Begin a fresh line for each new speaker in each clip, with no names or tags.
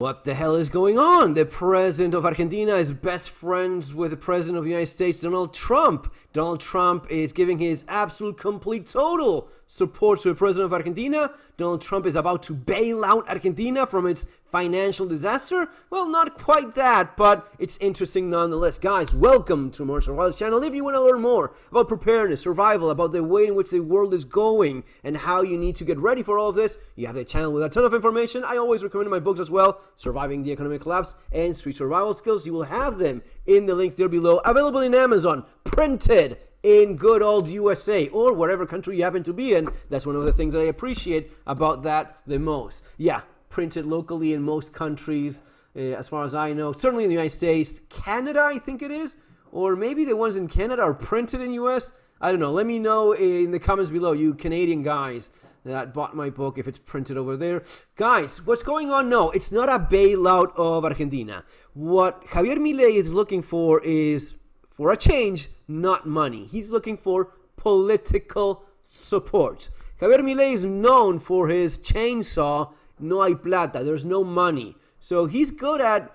What the hell is going on? The president of Argentina is best friends with the president of the United States, Donald Trump. Donald Trump is giving his absolute, complete, total support to the president of Argentina. Donald Trump is about to bail out Argentina from its financial disaster. Well, not quite that, but it's interesting nonetheless. Guys, welcome to More Survival channel. If you want to learn more about preparedness, survival, about the way in which the world is going, and how you need to get ready for all of this, you have the channel with a ton of information. I always recommend my books as well, Surviving the Economic Collapse and Street Survival Skills. You will have them in the links there below, available in Amazon, printed in good old USA or whatever country you happen to be in. That's one of the things that I appreciate about that the most. Yeah, printed locally in most countries, as far as I know. Certainly in the United States, Canada, I think it is, or maybe the ones in Canada are printed in US. I don't know. Let me know in the comments below, you Canadian guys that bought my book, if it's printed over there. Guys, what's going on? No, it's not a bailout of Argentina. What Javier Milei is looking for is, for a change, not money. He's looking for political support. Javier Milei is known for his chainsaw, no hay plata, there's no money. So he's good at,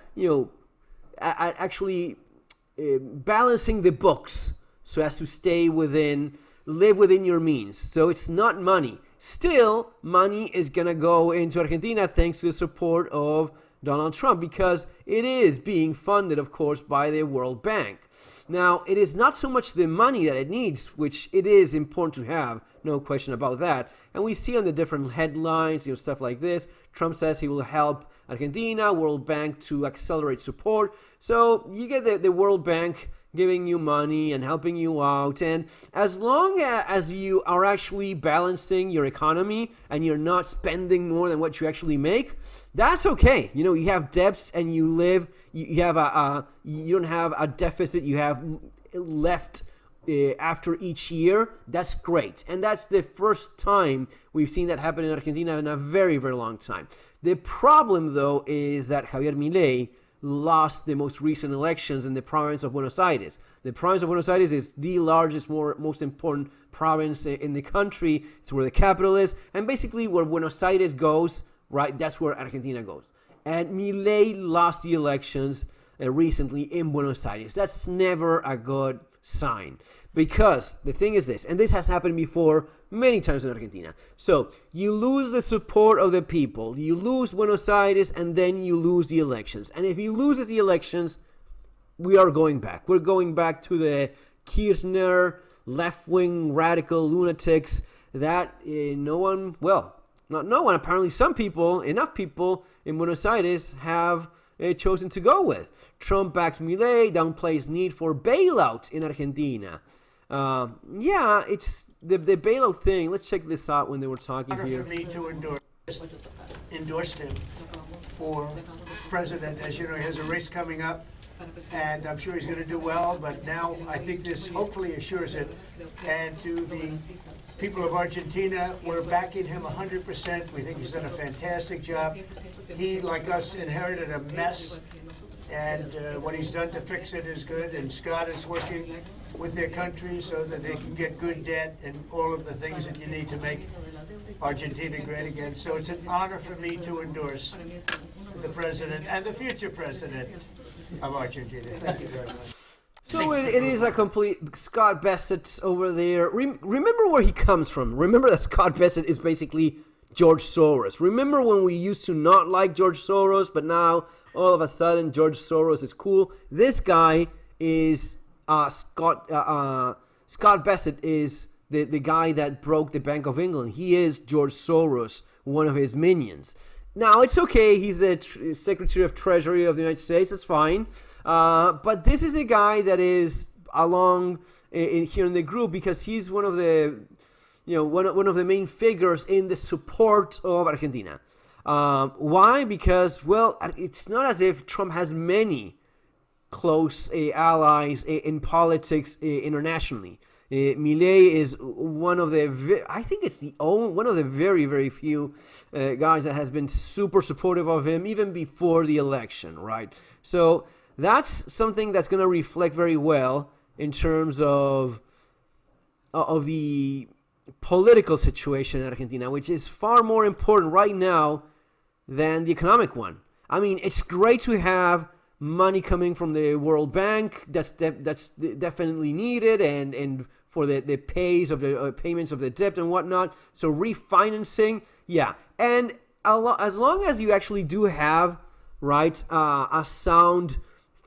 at actually balancing the books so as to live within your means. So it's not money. Still, money is going to go into Argentina thanks to the support of Donald Trump, because it is being funded, of course, by the World Bank. Now, it is not so much the money that it needs, which it is important to have, no question about that. And we see on the different headlines, stuff like this. Trump says he will help Argentina, World Bank to accelerate support. So you get the World Bank giving you money and helping you out, and as long as you are actually balancing your economy and you're not spending more than what you actually make, that's okay. You have debts and you live, you don't have a deficit, you have left after each year. That's great, and that's the first time we've seen that happen in Argentina in a very, very long time. The problem, though, is that Javier Milei lost the most recent elections in the province of Buenos Aires. The province of Buenos Aires is the largest, most important province in the country. It's where the capital is, and basically where Buenos Aires goes, right, that's where Argentina goes. And Milei lost the elections recently in Buenos Aires. That's never a good sign, because the thing is this, and this has happened before many times in Argentina. So you lose the support of the people, you lose Buenos Aires, and then you lose the elections. And if you lose the elections, we are going back. We're going back to the Kirchner left-wing radical lunatics that apparently some people, enough people in Buenos Aires have chosen to go with. Trump backs Milei, downplays need for bailout in Argentina. It's the bailout thing. Let's check this out when they were talking here.
For me to endorsed him for president. As you know, he has a race coming up, and I'm sure he's going to do well, but now I think this hopefully assures it. And to the people of Argentina, we're backing him 100%. We think he's done a fantastic job. He, like us, inherited a mess, and what he's done to fix it is good, and Scott is working with their country so that they can get good debt and all of the things that you need to make Argentina great again. So it's an honor for me to endorse the president and the future president of Argentina. Thank you very much.
So it is a complete Scott Bassett over there. Remember where he comes from. Remember that Scott Bassett is basically George Soros. Remember when we used to not like George Soros, but now all of a sudden George Soros is cool. This guy is Scott Bassett is the guy that broke the Bank of England. He is George Soros, one of his minions. Now, it's okay. He's the Secretary of Treasury of the United States. That's fine. But this is a guy that is along here in the group because he's one of the, one of the main figures in the support of Argentina. Why? Because, well, it's not as if Trump has many close allies in politics internationally. Milei is one of the, I think it's one of the very, very few guys that has been super supportive of him even before the election, right? So that's something that's going to reflect very well in terms of the political situation in Argentina, which is far more important right now than the economic one. I mean, it's great to have money coming from the World Bank. That's definitely needed, and for the payments of the debt and whatnot. So refinancing, yeah. And as long as you actually do have, right, a sound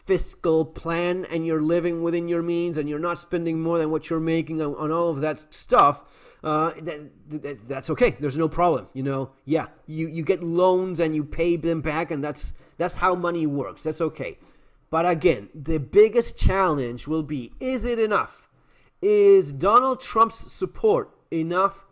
fiscal plan, and you're living within your means, and you're not spending more than what you're making on all of that stuff, that's okay. There's no problem. Yeah, you get loans and you pay them back, and that's how money works. That's okay. But again, the biggest challenge will be, is it enough? Is Donald Trump's support enough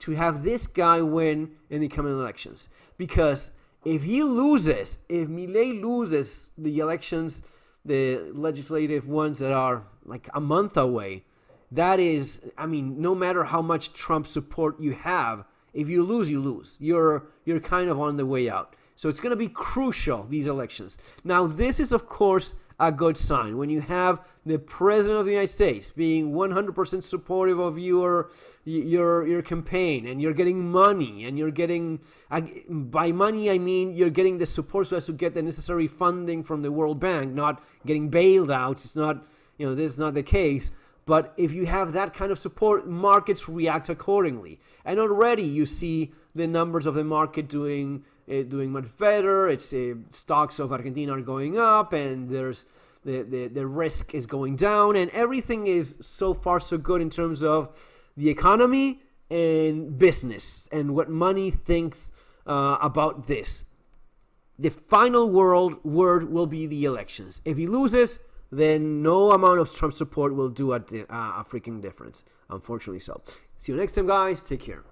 to have this guy win in the coming elections? Because if Milei loses the elections, the legislative ones that are like a month away, that is, I mean, no matter how much Trump support you have, if you lose, you lose. You're kind of on the way out. So it's going to be crucial, these elections. Now, this is, of course, a good sign. When you have the President of the United States being 100% supportive of your campaign, and you're getting money, and you're getting, by money I mean you're getting the support so as to get the necessary funding from the World Bank, not getting bailed out. It's not, this is not the case. But if you have that kind of support, markets react accordingly. And already you see the numbers of the market doing much better. It's stocks of Argentina are going up, and there's the risk is going down, and everything is so far so good in terms of the economy and business and what money thinks about this. The final word will be the elections. If he loses, then no amount of Trump support will do a freaking difference. Unfortunately so. See you next time, guys. Take care.